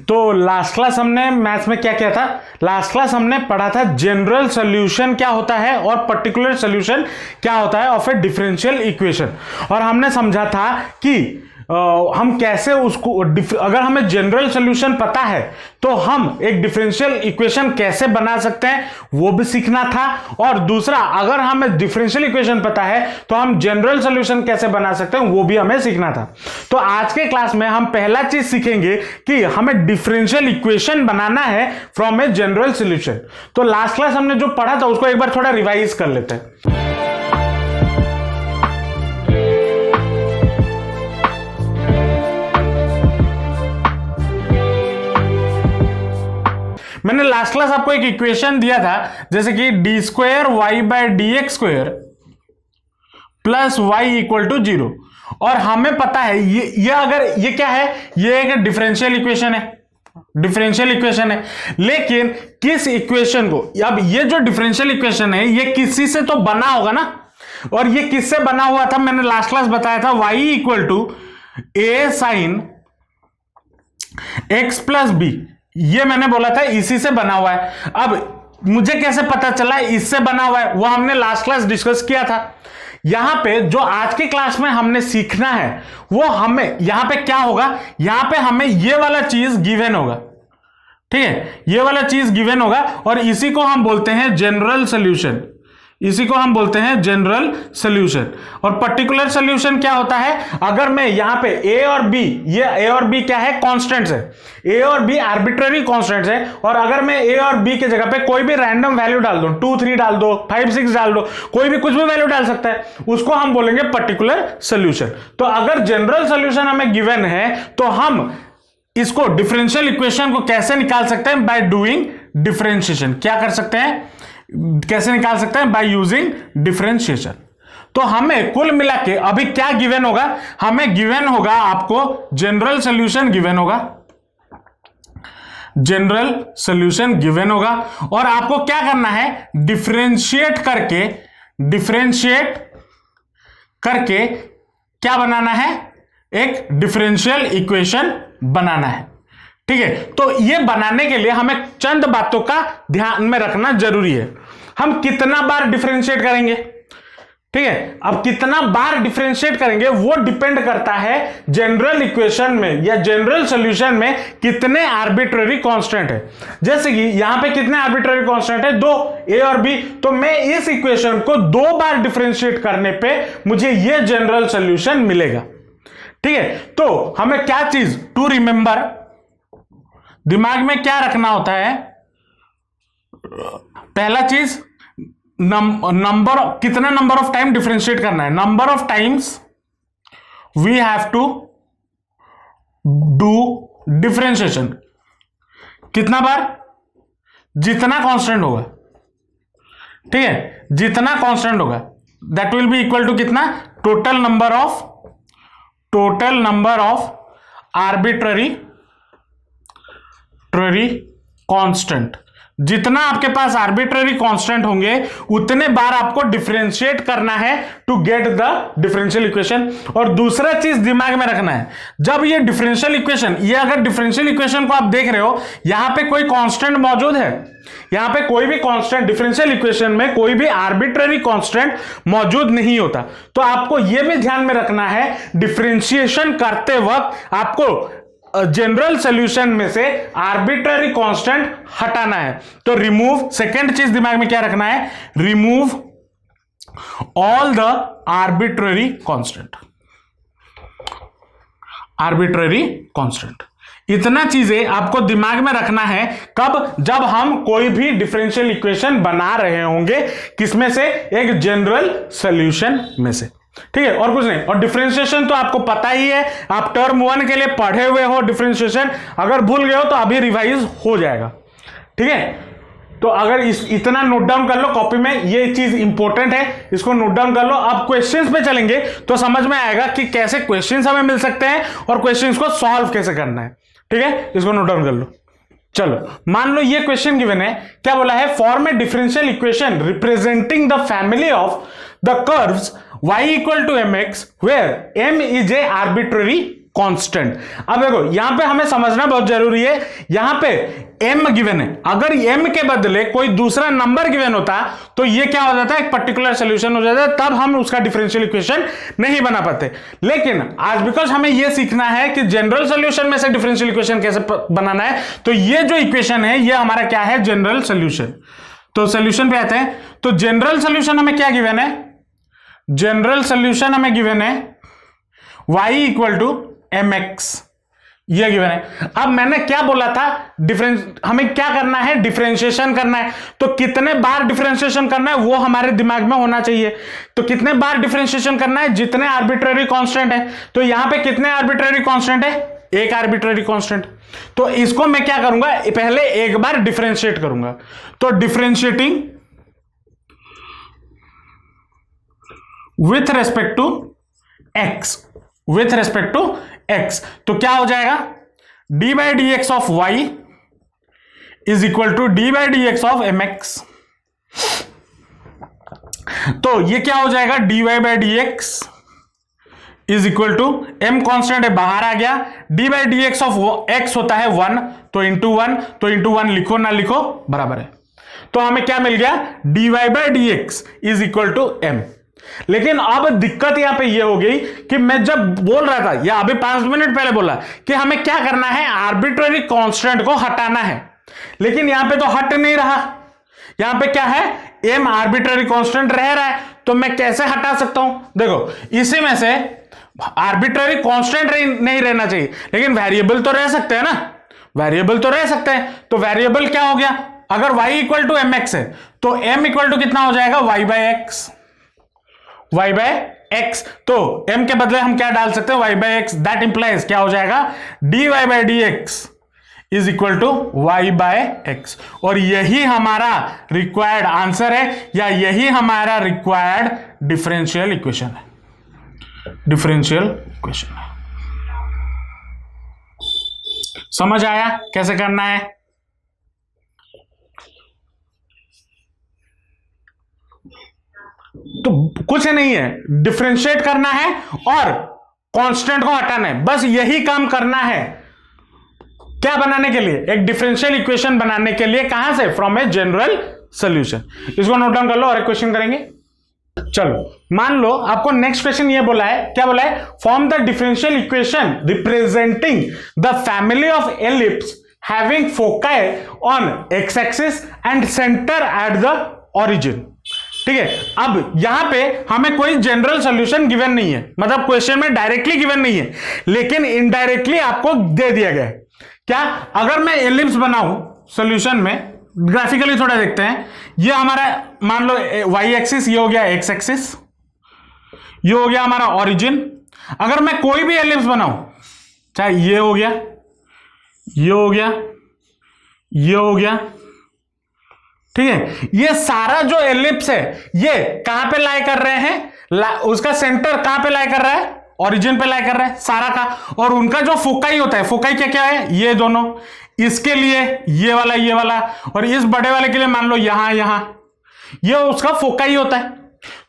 तो last class हमने maths में क्या किया था, लास्ट क्लास हमने पढ़ा था जनरल सॉल्यूशन क्या होता है और पर्टिकुलर सॉल्यूशन क्या होता है ऑफ ए डिफरेंशियल इक्वेशन। और हमने समझा था कि हम कैसे उसको, अगर हमें जनरल सॉल्यूशन पता है तो हम एक डिफरेंशियल इक्वेशन कैसे बना सकते हैं वो भी सीखना था। और दूसरा, अगर हमें डिफरेंशियल इक्वेशन पता है तो हम जनरल सॉल्यूशन कैसे बना सकते हैं वो भी हमें सीखना था। तो आज के क्लास में हम पहला चीज सीखेंगे कि हमें डिफरेंशियल इक्वेशन बनाना है फ्रॉम ए जनरल सॉल्यूशन। तो लास्ट क्लास हमने जो पढ़ा था उसको एक बार थोड़ा रिवाइज कर लेते हैं। मैंने लास्ट क्लास आपको एक इक्वेशन दिया था, जैसे कि d square y by d x square plus y equal to 0। और हमें पता है ये अगर ये क्या है, ये एक डिफरेंशियल इक्वेशन है, डिफरेंशियल इक्वेशन है। लेकिन किस इक्वेशन को, अब ये जो डिफरेंशियल इक्वेशन है ये किसी से तो बना होगा ना, और ये किससे बना हुआ था मैंने लास्ट क्लास बताया था, y equal to a sine x plus b, ये मैंने बोला था इसी से बना हुआ है। अब मुझे कैसे पता चला इससे बना हुआ है, वो हमने लास्ट क्लास डिस्कस किया था। यहां पे जो आज के क्लास में हमने सीखना है वो हमें यहां पे क्या होगा, यहां पे हमें ये वाला चीज गिवन होगा, ठीक है, ये वाला चीज गिवन होगा और इसी को हम बोलते हैं जनरल सॉल्यूशन, इसी को हम बोलते हैं जनरल सॉल्यूशन। और पर्टिकुलर सॉल्यूशन क्या होता है, अगर मैं यहां पे ए और बी, ये ए और बी क्या है, कांस्टेंट्स है, ए और बी आर्बिट्ररी कांस्टेंट्स है, और अगर मैं ए और बी के जगह पे कोई भी रैंडम वैल्यू डाल दूं, 2 3 डाल दो, 5 6 डाल दो, कोई भी कुछ भी वैल्यू डाल सकता है, उसको हम बोलेंगे पर्टिकुलर सॉल्यूशन। तो अगर जनरल सॉल्यूशन हमें गिवन है तो हम इसको डिफरेंशियल इक्वेशन को कैसे निकाल सकते हैं, बाय डूइंग डिफरेंशिएशन। क्या कर सकते हैं, कैसे निकाल सकते हैं, बाय यूजिंग डिफरेंशिएशन। तो हमें कुल मिला के अभी क्या गिवन होगा, हमें गिवन होगा, आपको जनरल सॉल्यूशन गिवन होगा, जनरल सॉल्यूशन गिवन होगा, और आपको क्या करना है, डिफरेंशिएट करके क्या बनाना है, एक डिफरेंशियल इक्वेशन बनाना है, ठीक है। तो ये बनाने के लिए हमें चंद बातों का ध्यान में रखना जरूरी है। हम कितना बार डिफरेंशिएट करेंगे, ठीक है, अब कितना बार डिफरेंशिएट करेंगे वो डिपेंड करता है जनरल इक्वेशन में या जनरल सॉल्यूशन में कितने आर्बिट्ररी कांस्टेंट है। जैसे कि यहां पे कितने आर्बिट्ररी कांस्टेंट है, 2, ए और बी। तो मैं इस इक्वेशन को 2 बार डिफरेंशिएट करने पे मुझे ये जनरल सॉल्यूशन मिलेगा, ठीक है। तो हमें क्या चीज टू रिमेंबर, दिमाग में क्या रखना होता है, पहला चीज नंबर, कितना नंबर ऑफ टाइम डिफरेंशिएट करना है, number of times we have to do differentiation, कितना बार, जितना कांस्टेंट होगा, ठीक है, जितना कांस्टेंट होगा that will be equal to कितना, total number of arbitrary constant. जितना आपके पास आर्बिट्ररी कांस्टेंट होंगे उतने बार आपको डिफरेंशिएट करना है to get the differential equation. और दूसरा चीज दिमाग में रखना है, जब ये डिफरेंशियल इक्वेशन, ये अगर डिफरेंशियल इक्वेशन को आप देख रहे हो, यहां पे कोई कांस्टेंट मौजूद है, यहां पे कोई भी कांस्टेंट, डिफरेंशियल इक्वेशन में कोई भी आर्बिट्ररी कांस्टेंट मौजूद नहीं होता। तो आपको यह भी ध्यान में रखना है, डिफरेंशिएशन करते वक्त आपको जनरल सॉल्यूशन में से आर्बिट्ररी कांस्टेंट हटाना है। तो रिमूव, सेकंड चीज दिमाग में क्या रखना है, remove all the arbitrary constant. इतना चीजें आपको दिमाग में रखना है, कब, जब हम कोई भी डिफरेंशियल इक्वेशन बना रहे होंगे, किसमें से, एक जनरल सॉल्यूशन में से, ठीक है, और कुछ नहीं। और डिफरेंशिएशन तो आपको पता ही है, आप टर्म 1 के लिए पढ़े हुए हो डिफरेंशिएशन, अगर भूल गए हो तो अभी रिवाइज हो जाएगा, ठीक है। तो अगर इतना नोट डाउन कर लो कॉपी में, ये चीज इंपॉर्टेंट है, इसको नोट डाउन कर लो। अब क्वेश्चंस पे चलेंगे तो समझ में आएगा कि कैसे क्वेश्चंस हमें मिल सकते हैं और क्वेश्चंस को सॉल्व कैसे करना है, ठीक है, इसको नोट डाउन कर लो। चलो मान लो ये क्वेश्चन गिवन है, क्या बोला है, form A differential equation representing the family of the curves y equal to mx where m is a arbitrary constant. अब देखो यहां पे हमें समझना बहुत जरूरी है, यहां पे m गिवन है, अगर m के बदले कोई दूसरा नंबर गिवन होता तो ये क्या हो जाता है, एक पर्टिकुलर सॉल्यूशन हो जाता है, तब हम उसका डिफरेंशियल इक्वेशन नहीं बना पाते। लेकिन आज बिकॉज हमें यह सीखना है कि जनरल सॉल्यूशन में से डिफरेंशियल इक्वेशन कैसे बनाना है, तो ये जो इक्वेशन है ये हमारा क्या है, जनरल सॉल्यूशन। तो सॉल्यूशन पे आते हैं, तो जनरल सॉल्यूशन हमें क्या गिवन है, जनरल सॉल्यूशन हमें गिवन है y इक्वल टू mx, ये गिवन है। अब मैंने क्या बोला था, हमें क्या करना है, डिफरेंशिएशन करना है। तो कितने बार डिफरेंशिएशन करना है वो हमारे दिमाग में होना चाहिए। तो कितने बार डिफरेंशिएशन करना है, जितने आर्बिट्रेरी कांस्टेंट है। तो यहां पे कितने आर्बिट्रेरी कांस्टेंट है, एक आर्बिट्रेरी कांस्टेंट। तो इसको मैं क्या करूंगा, पहले एक बार डिफरेंशिएट करूंगा। तो differentiating with respect to x, with respect to x, तो क्या हो जाएगा, d by D x of y is equal to d by D x of mx। तो ये क्या हो जाएगा, dy by D x is equal to, m constant है बाहर आ गया, d by D x of x होता है 1, तो इंटू 1, तो इंटू 1 लिखो ना लिखो बराबर है। तो हमें क्या मिल गया, dy by D x is equal to m। लेकिन अब दिक्कत यहां पे ये हो गई कि मैं जब बोल रहा था, या अभी 5 मिनट पहले बोला कि हमें क्या करना है, आर्बिट्रेरी कांस्टेंट को हटाना है। लेकिन यहां पे तो हट नहीं रहा, यहां पे क्या है, m आर्बिट्रेरी कांस्टेंट रह रहा है। तो मैं कैसे हटा सकता हूं, देखो इसी में से आर्बिट्रेरी कांस्टेंट नहीं रहना चाहिए, लेकिन वेरिएबल तो रह सकते हैं ना, वेरिएबल तो रह सकते हैं। तो वेरिएबल क्या हो गया, अगर y इक्वल टू mx है तो m इक्वल टू कितना हो जाएगा, y by x, y by x। तो m के बदले हम क्या डाल सकते हैं, y by x। That implies क्या हो जाएगा, dy by dx is equal to y by x। और यही हमारा रिक्वायर्ड आंसर है, या यही हमारा रिक्वायर्ड डिफरेंशियल इक्वेशन है, डिफरेंशियल इक्वेशन है। समझ आया कैसे करना है। तो कुछ नहीं है, डिफरेंशिएट करना है और कांस्टेंट को हटाना है, बस यही काम करना है। क्या बनाने के लिए, एक डिफरेंशियल इक्वेशन बनाने के लिए, कहां से, फ्रॉम ए जनरल सॉल्यूशन। इसको नोट डाउन कर लो और एक क्वेश्चन करेंगे। चलो मान लो आपको नेक्स्ट क्वेश्चन ये बोला है, क्या बोला है, form the differential equation representing the family of ellipse having foci on x axis and centre at the origin. ठीक है, अब यहां पे हमें कोई जनरल सॉल्यूशन गिवन नहीं है, मतलब क्वेश्चन में डायरेक्टली गिवन नहीं है, लेकिन इनडायरेक्टली आपको दे दिया गया है। क्या, अगर मैं एलिप्स बनाऊं सॉल्यूशन में, ग्राफिकली थोड़ा देखते हैं, ये हमारा मान लो y एक्सिस, ये हो गया x एक्सिस, ये हो गया हमारा ओरिजिन। अगर मैं कोई भी एलिप्स बनाऊं, चाहे ये हो गया, ये हो गया, ये हो गया, ठीक है, ये सारा जो एलिप्स है ये कहां पे लाई कर रहे हैं, उसका सेंटर कहां पे लाई कर रहा है, ओरिजिन पे लाई कर रहा है सारा का। और उनका जो फोकाई होता है, फोकाई क्या क्या है, ये दोनों, इसके लिए ये वाला, और इस बड़े वाले के लिए मान लो यहां, ये उसका फोकाई होता है।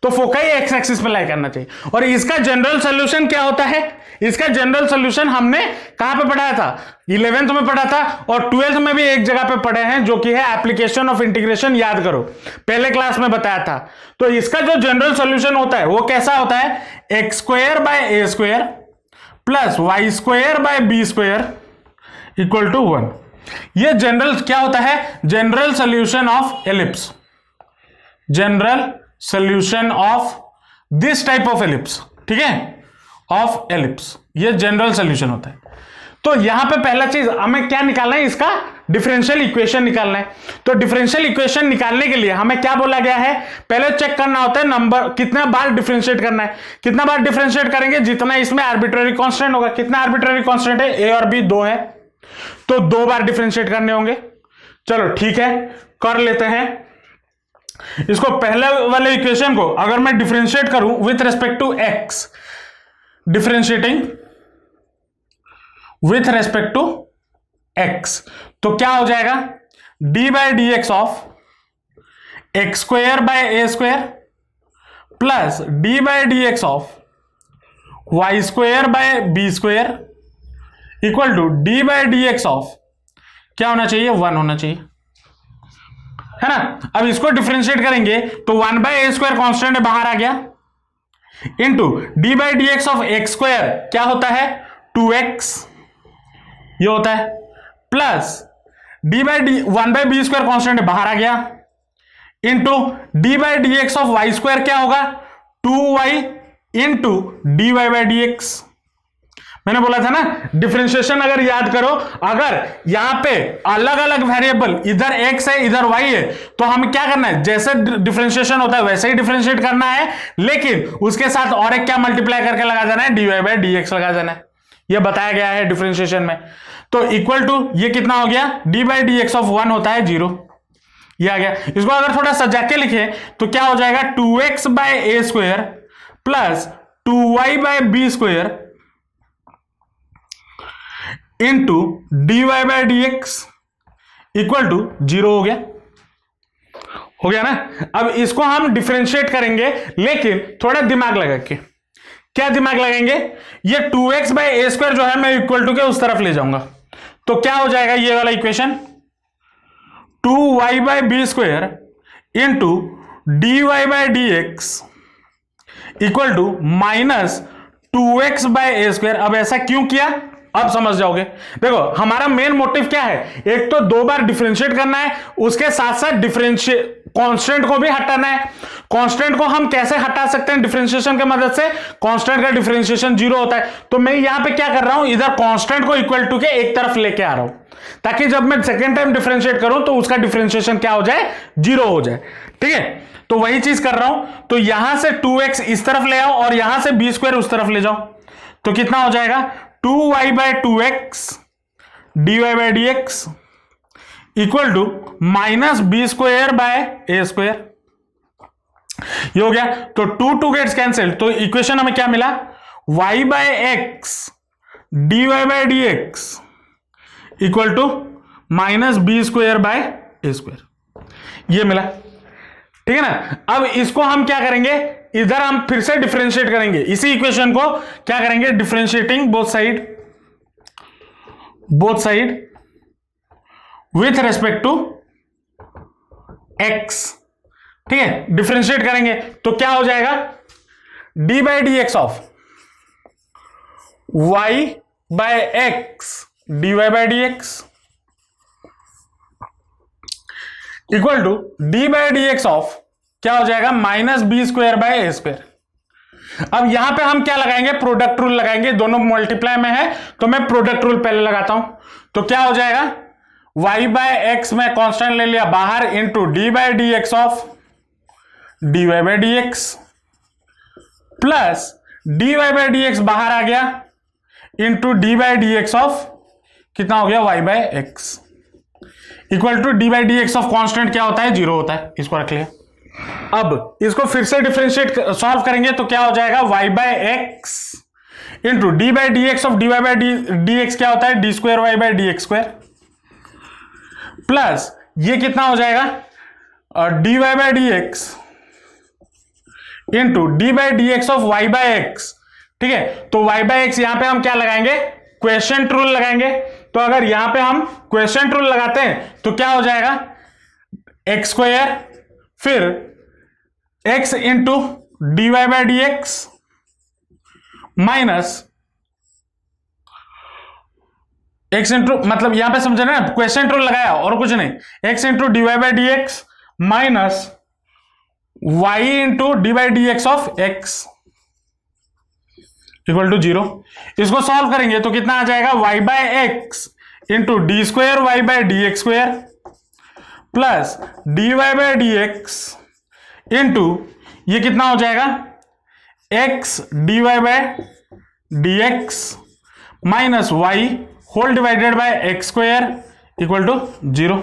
तो फोकाई एक्स एक्सिस पे लाई करना चाहिए। और इसका जनरल सॉल्यूशन क्या होता है, इसका जनरल सॉल्यूशन हमने कहां पे पढ़ाया था, 11th में पढ़ा था, और 12th में भी एक जगह पे पढ़े हैं, जो कि है एप्लीकेशन ऑफ इंटीग्रेशन, याद करो पहले क्लास में बताया था। तो इसका जो जनरल सॉल्यूशन होता है वो कैसा होता है, x square by a square plus Y square by b square equal to 1। ये जनरल क्या होता है, general solution of ellipse, general solution of this type of ellipse, ठीक है, ऑफ एलिप्स, ये जनरल सॉल्यूशन होता है। तो यहां पे पहला चीज हमें क्या निकालना है, इसका डिफरेंशियल इक्वेशन निकालना है। तो डिफरेंशियल इक्वेशन निकालने के लिए हमें क्या बोला गया है, पहले चेक करना होता है नंबर, कितना बार डिफरेंशिएट करना है। कितना बार डिफरेंशिएट करेंगे, जितना इसमें आर्बिट्रेरी कांस्टेंट होगा। कितना आर्बिट्रेरी कांस्टेंट है, ए और बी 2 है, तो 2 बार डिफरेंशिएट करने होंगे। चलो ठीक है, कर लेते हैं इसको। पहले वाले इक्वेशन को अगर मैं डिफरेंशिएट करूं with respect to x, differentiating with respect to x, तो क्या हो जाएगा, d by D x of x square by a square plus d by D x of y square by b square equal to d by D x of क्या होना चाहिए, 1 होना चाहिए, है ना। अब इसको डिफरेंशिएट करेंगे तो 1/a² कांस्टेंट है, बाहर आ गया, into d by D x of x square क्या होता है 2x, ये होता है, plus d by d 1/b² constant है, बाहर आ गया, into d by D x of y square क्या होगा 2y into d y by D x. मैंने बोला था ना डिफरेंशिएशन अगर याद करो, अगर यहां पे अलग अलग वेरिएबल इधर x है इधर y है तो हमें क्या करना है, जैसे डिफरेंशिएशन होता है वैसे ही डिफरेंशिएट करना है, लेकिन उसके साथ और एक क्या मल्टीप्लाई करके लगा देना है, dy बाई डी एक्स लगा देना है, ये बताया गया है डिफरेंशिएशन में। तो इक्वल टू ये कितना हो गया, d by D x of 1 होता है 0, ये आ गया। इसको अगर थोड़ा सजा के लिखे तो क्या हो जाएगा 2x by a square plus 2y by b square into d y by d x equal to 0 हो गया ना। अब इसको हम डिफरेंशिएट करेंगे, लेकिन थोड़ा दिमाग लगा के। क्या दिमाग लगाएंगे, ये 2x बाय ए स्क्वायर जो है मैं इक्वल टू के उस तरफ ले जाऊंगा, तो क्या हो जाएगा ये वाला equation 2y by b square into d y by d x equal to minus 2x by a square. अब ऐसा क्यों किया, अब समझ जाओगे। देखो हमारा मेन मोटिव क्या है, एक तो 2 बार डिफरेंशिएट करना है, उसके साथ साथ डिफरेंशिएट कांस्टेंट को भी हटाना है। कांस्टेंट को हम कैसे हटा सकते हैं डिफरेंशिएशन की मदद से, कांस्टेंट का डिफरेंशिएशन 0 होता है, तो मैं यहां पे क्या कर रहा हूं, इधर कांस्टेंट को इक्वल टू के एक तरफ लेके आ रहा हूं, ताकि जब मैं सेकेंड टाइम डिफरेंशिएट करूं तो उसका डिफरेंशिएशन क्या हो जाए 0 हो जाए, ठीक है। तो वही चीज कर रहा हूं, तो यहां से 2x इस तरफ ले आओ और यहां से बी स्क्वायर उस तरफ ले जाओ, तो कितना हो जाएगा 2y by 2x dy by dx equal to minus b square by a square, ये हो गया। तो 2 गेट्स कैंसिल, तो इक्वेशन हमें क्या मिला y by x dy by dx equal to minus b square by a square, ये मिला, ठीक है ना। अब इसको हम क्या करेंगे, इधर हम फिर से डिफरेंशिएट करेंगे, इसी इक्वेशन को क्या करेंगे differentiating both side with respect to x, ठीक है। डिफरेंशिएट करेंगे तो क्या हो जाएगा d by D x of y by x d y by D x equal to d by D x of क्या हो जाएगा minus b square by a square. अब यहां पे हम क्या लगाएंगे, प्रोडक्ट रूल लगाएंगे, दोनों मल्टीप्लाई में है तो मैं प्रोडक्ट रूल पहले लगाता हूं, तो क्या हो जाएगा y बाय एक्स में कांस्टेंट ले लिया बाहर into d by D x of d y by D x plus d y by D x बाहर आ गया into d by D x of कितना हो गया y by x equal to d by D x of constant क्या होता है 0 होता है, इसको रख लिया। अब इसको फिर से डिफरेंशिएट सॉल्व करेंगे तो क्या हो जाएगा y by x into d by D x of d y by D x क्या होता है d square y by D x square plus ये कितना हो जाएगा d y by D x into d by D x of y by x, ठीक है। तो y बाय एक्स यहां पे हम क्या लगाएंगे क्वेश्चन रूल लगाएंगे, तो अगर यहां पे हम क्वेश्चन रूल लगाते हैं तो क्या हो जाएगा एक्स स्क्वायर फिर x into d y by D x minus x into, मतलब यहां पे समझे ना क्वेश्चन रूल लगाया और कुछ नहीं, x into d y by D x minus y into d by D x of x equal to 0। इसको सॉल्व करेंगे तो कितना आ जाएगा y by x into d square y by d x square plus d y by d x into ये कितना हो जाएगा x d y by d x minus y whole divided by x square equal to 0।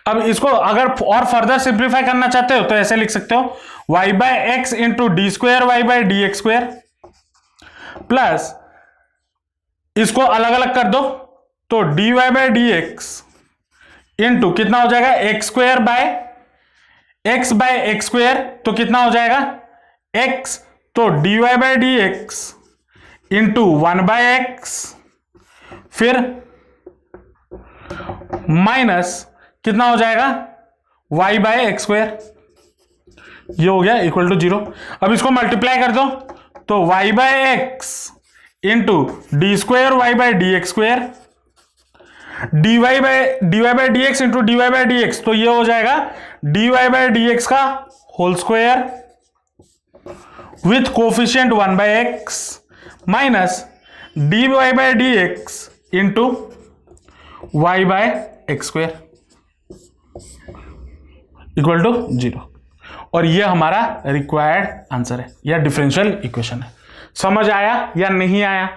अब इसको अगर और further simplify करना चाहते हो तो ऐसे लिख सकते हो y by x into d square y by d x square plus इसको अलग अलग कर दो तो d y by d x into कितना हो जाएगा x square by x square, तो कितना हो जाएगा x, तो d y by d x into 1 by x फिर माइनस कितना हो जाएगा y बाय एक्स स्क्वायर, ये हो गया इक्वल टू 0। अब इसको मल्टीप्लाई कर दो तो y by x into d square y by d x square, dy by d x into dy by d x, तो ये हो जाएगा dy बाय डी एक्स का whole square with coefficient 1 by x minus dy by d x into y by x square equal to 0। और ये हमारा required answer है या डिफरेंशियल इक्वेशन है। समझ आया या नहीं आया?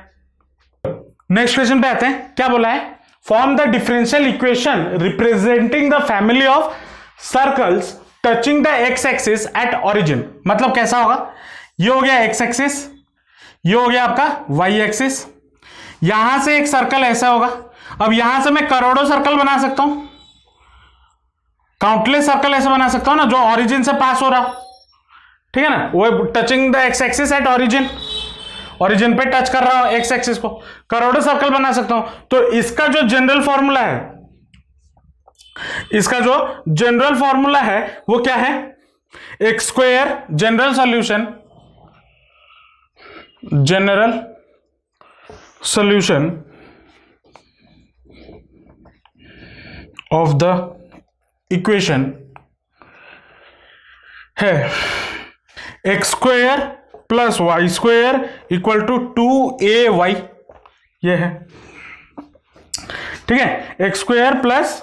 नेक्स्ट क्वेश्चन पे आते हैं। क्या बोला है? Form the differential equation representing the family of circles touching the x axis at origin. मतलब कैसा होगा? ये हो गया एक्स एक्सिस, ये हो गया आपका वाई एक्सिस, यहां से एक सर्कल ऐसा होगा। अब यहां से मैं करोड़ों सर्कल बना सकता हूं, काउंटलेस सर्कल ऐसे बना सकता हूं ना, जो ओरिजिन से पास हो रहा हो, ठीक है ना, वो touching the x axis at origin, origin पे टच कर रहा हूं एक्स एक्सिस को, करोड़ों सर्कल बना सकता हूं। तो इसका जो जनरल फॉर्मूला है, इसका जो जनरल फॉर्मूला है वो क्या है? X square general solution, general solution of the equation है x square plus Y square equal to 2ay, ये है, ठीक है। एक्स स्क्वायर प्लस,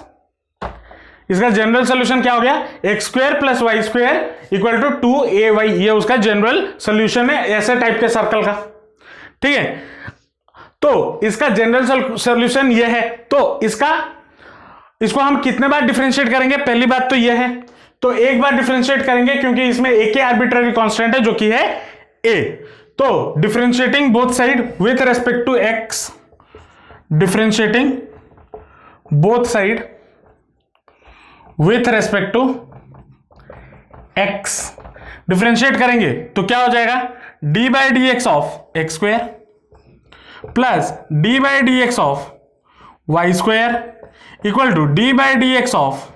इसका जनरल सॉल्यूशन क्या हो गया? X square plus Y square equal to 2ay, ये उसका जनरल सॉल्यूशन है ऐसे टाइप के सर्कल का, ठीक है। तो इसका जनरल सॉल्यूशन ये है, तो इसको हम कितने बार डिफरेंशिएट करेंगे? पहली बात तो ये है, तो एक बार डिफरेंशिएट करेंगे क्योंकि इसमें एक ही आर्बिट्ररी कांस्टेंट है जो कि है a। तो differentiating both side with respect to x, differentiating both side with respect to x, differentiate करेंगे तो क्या हो जाएगा? d by D x of x square plus d by D x of y square equal to d by D x of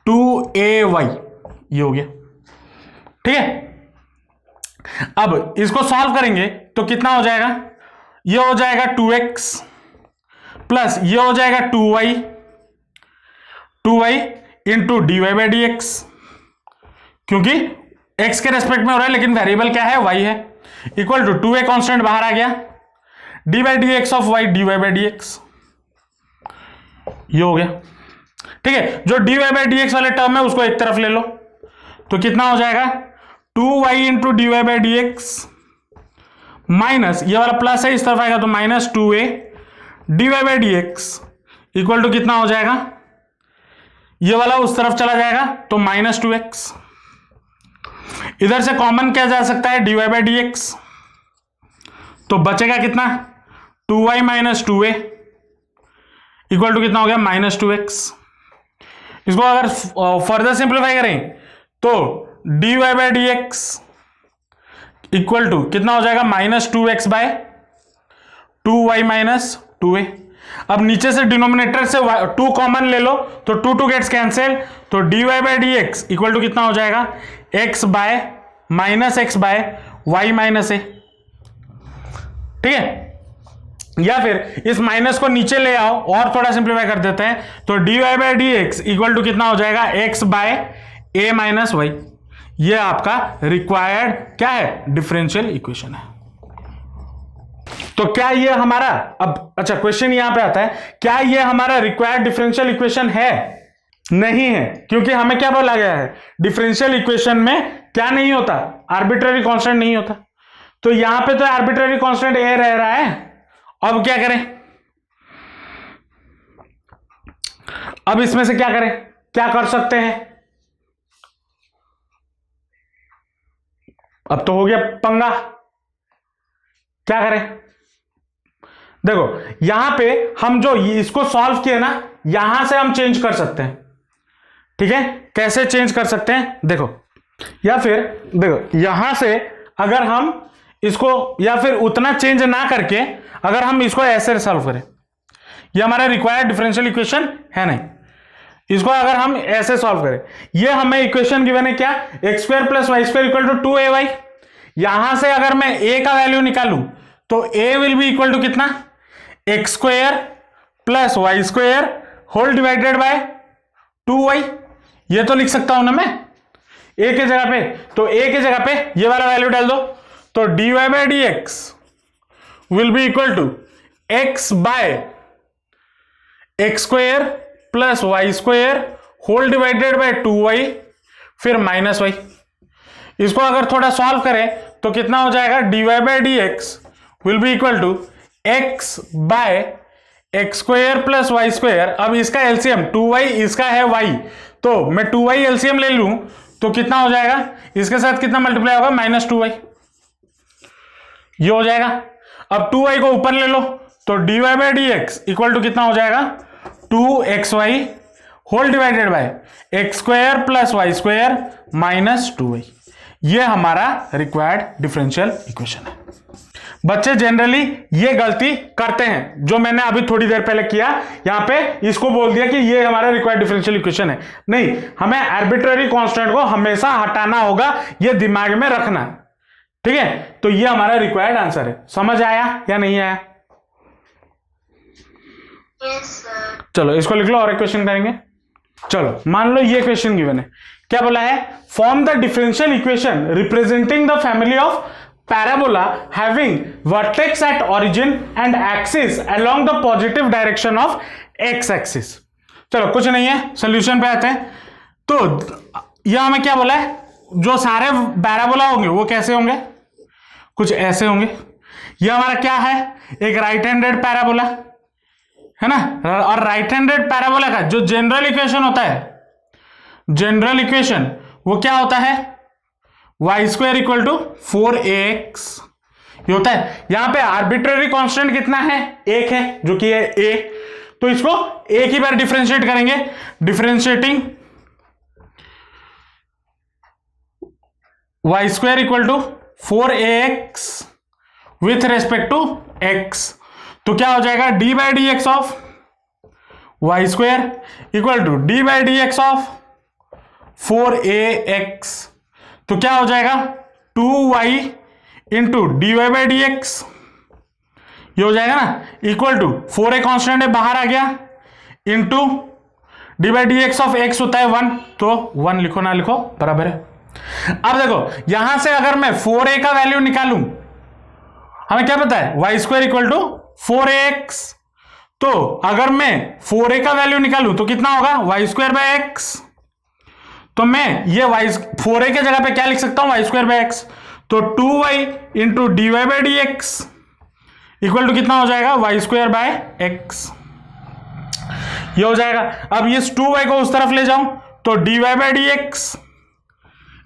2ay, ये हो गया, ठीक है। अब इसको सॉल्व करेंगे तो कितना हो जाएगा? ये हो जाएगा 2x प्लस ये हो जाएगा 2y into d y by D x, क्योंकि x के रेस्पेक्ट में हो रहा है लेकिन वेरिएबल क्या है? y है, इक्वल टू 2a कांस्टेंट बाहर आ गया, d by D x of y d y by D x, ये हो गया, ठीक है। जो d y by D x वाले टर्म है उसको एक तरफ ले लो, तो कितना हो जाएगा? 2y into d y by D x minus ये वाला प्लस है, इस तरफ आएगा तो minus 2a d y by D x equal to कितना हो जाएगा? ये वाला उस तरफ चला जाएगा तो माइनस 2x, इधर से कॉमन किया जा सकता है d y by D x, तो बचेगा कितना? 2y minus 2a equal to कितना हो गया? Minus 2x। इसको अगर फर्दर सिंप्लीफाई करें तो dy by D x equal to कितना हो जाएगा? Minus 2x by 2y minus 2a। अब नीचे से डिनोमिनेटर से 2 कॉमन ले लो तो 2 गेट्स कैंसिल, तो dy by D x equal to कितना हो जाएगा? x by minus X by Y minus A, ठीक है। या फिर इस माइनस को नीचे ले आओ और थोड़ा सिंप्लीफाई कर देते हैं, तो dy by D x equal to कितना हो जाएगा? x by a minus y. ये आपका रिक्वायर्ड क्या है? डिफरेंशियल इक्वेशन है। तो क्या ये हमारा, अब अच्छा क्वेश्चन यहां पे आता है, क्या ये हमारा रिक्वायर्ड डिफरेंशियल इक्वेशन है? नहीं है, क्योंकि हमें क्या बोला गया है? डिफरेंशियल इक्वेशन में क्या नहीं होता? आर्बिट्ररी कांस्टेंट नहीं होता। तो यहां पे तो आर्बिट्ररी कांस्टेंट a रह रहा है। अब क्या करें? अब इसमें से क्या करें? क्या कर सकते हैं? अब तो हो गया पंगा, क्या करें? देखो यहां पे हम जो इसको सॉल्व किए ना, यहां से हम चेंज कर सकते हैं, ठीक है। कैसे चेंज कर सकते हैं? देखो, या फिर देखो यहां से अगर हम इसको या फिर उतना चेंज ना करके अगर हम इसको ऐसे सॉल्व करें, ये हमारा रिक्वायर्ड डिफरेंशियल इक्वेशन है नहीं, इसको अगर हम ऐसे सॉल्व करें, ये हमें इक्वेशन गिवन है क्या, x square plus Y square equal to 2ay। यहां से अगर मैं a का वैल्यू निकालूं तो a will be equal to कितना, X square plus Y square whole divided by 2y। ये तो लिख सकता हूं ना मैं a के जगह पे, तो a के जगह पे ये वाला वैल्यू डाल दो, तो dy by dx will be equal to x by x square plus Y square whole divided by 2y फिर माइनस वाई। इसको अगर थोड़ा सॉल्व करें तो कितना हो जाएगा, dy by dx will be equal to x by x square plus Y square. अब इसका एलसीएम 2y, इसका है y, तो मैं 2y एलसीएम ले लूं तो कितना हो जाएगा, इसके साथ कितना मल्टीप्लाई होगा, माइनस 2y, ये हो जाएगा। अब 2y को ऊपर ले लो तो dy by dx equal to कितना हो जाएगा, 2xy whole divided by x square plus Y square minus 2y। ये हमारा रिक्वायर्ड डिफरेंशियल इक्वेशन है। बच्चे जनरली ये गलती करते हैं जो मैंने अभी थोड़ी देर पहले किया, यहां पे इसको बोल दिया कि ये हमारा रिक्वायर्ड डिफरेंशियल इक्वेशन है। नहीं, हमें आर्बिट्ररी कांस्टेंट को हमेशा हटाना होगा, ये दिमाग में रखना, ठीक है। तो ये हमारा रिक्वायर्ड आंसर है। समझ आया या नहीं आया? Yes, sir. चलो इसको लिख लो और एक क्वेश्चन करेंगे। चलो मान लो ये क्वेश्चन गिवन है, क्या बोला है, form the differential equation representing the family of parabola having vertex at origin and axis along the positive direction of x axis. चलो कुछ नहीं है, सोल्यूशन पे आते हैं। तो यह हमें क्या बोला है, जो सारे पैराबोला होंगे वो कैसे होंगे, कुछ ऐसे होंगे। यह हमारा क्या है, एक राइट हैंडेड पैराबोला है ना, और राइट हैंडेड पैराबोला का जो जनरल इक्वेशन होता है, जनरल इक्वेशन वो क्या होता है, Y square equal to 4ax ये होता है। यहां पे आर्बिट्ररी कांस्टेंट कितना है, एक है, जो कि है a, तो इसको एक ही बार डिफरेंशिएट करेंगे, differentiating y square equal to 4ax with respect to x, तो क्या हो जाएगा, d by D x of y square equal to d by D x of 4ax, तो क्या हो जाएगा 2y into d y by D x, ये हो जाएगा ना, इक्वल टू 4a कॉन्स्टेंट है बाहर आ गया, into d by D x of x होता है 1, तो 1 लिखो ना लिखो बराबर है। अब देखो यहां से अगर मैं 4a का वैल्यू निकालूं, हमें क्या पता है, Y square equal to 4ax, तो अगर मैं 4a का वैल्यू निकालूं तो कितना होगा, वाई स्क्वायर बाय एक्स, तो मैं ये वाई 4a के जगह पे क्या लिख सकता हूं, वाई स्क्वायर बाय एक्स, तो 2y into d y by D x equal to कितना हो जाएगा, वाई स्क्वायर बाय एक्स, ये हो जाएगा। अब ये 2y को उस तरफ ले जाऊं तो d y by D x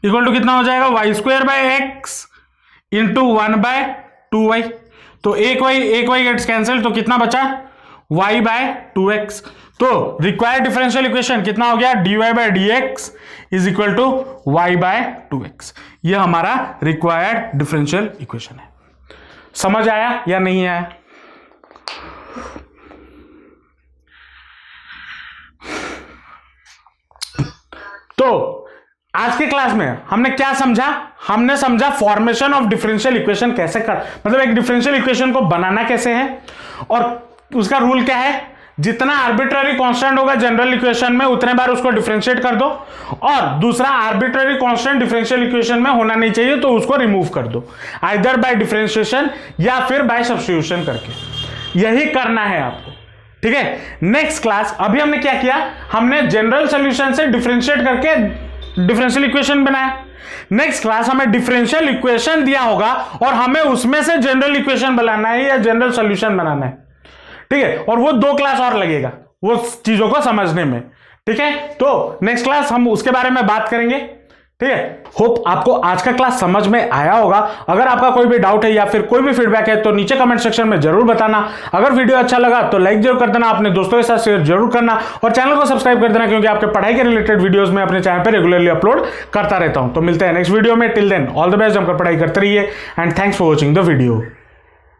equal to कितना हो जाएगा, y square by x into 1 by 2y, तो एक y गेट्स कैंसिल, तो कितना बचा, y बाय 2x। तो रिक्वायर्ड डिफरेंशियल इक्वेशन कितना हो गया, dy by dx is equal to y by 2x। यह हमारा रिक्वायर्ड डिफरेंशियल इक्वेशन है। समझ आया या नहीं आया? तो आज के क्लास में हमने क्या समझा, हमने समझा फॉर्मेशन ऑफ डिफरेंशियल इक्वेशन कैसे कर, मतलब एक डिफरेंशियल इक्वेशन को बनाना कैसे है, और उसका रूल क्या है, जितना आर्बिट्ररी कांस्टेंट होगा जनरल इक्वेशन में उतने बार उसको डिफरेंशिएट कर दो, और दूसरा आर्बिट्ररी कांस्टेंट डिफरेंशियल इक्वेशन में होना नहीं चाहिए तो उसको रिमूव कर दो, आइदर बाय डिफरेंशिएशन या फिर बाय सब्स्टिट्यूशन करके। यही करना है आपको, ठीक है। नेक्स्ट क्लास, अभी हमने क्या किया, हमने जनरल सॉल्यूशन से डिफरेंशिएट करके डिफरेंशियल इक्वेशन बनाया। नेक्स्ट क्लास हमें डिफरेंशियल इक्वेशन दिया होगा और हमें उसमें से जनरल इक्वेशन बनाना है या जनरल सॉल्यूशन बनाना है, ठीक है, और वो 2 क्लास और लगेगा वो चीजों को समझने में, ठीक है। तो नेक्स्ट क्लास हम उसके बारे में बात करेंगे, ठीक है। ठीक है। होप आपको आज का क्लास समझ में आया होगा। अगर आपका कोई भी डाउट है या फिर कोई भी फीडबैक है तो नीचे कमेंट सेक्शन में जरूर बताना। अगर वीडियो अच्छा लगा तो लाइक जरूर कर देना, अपने दोस्तों के साथ शेयर जरूर करना और चैनल को सब्सक्राइब कर देना, क्योंकि आपके पढ़ाई के रिलेटेड वीडियोस में अपने चैनल पर रेगुलरली अपलोड करता रहता हूं। तो मिलते हैं नेक्स्ट वीडियो में। Till then all the best, जमकर पढ़ाई करते रहिए and thanks for watching the video.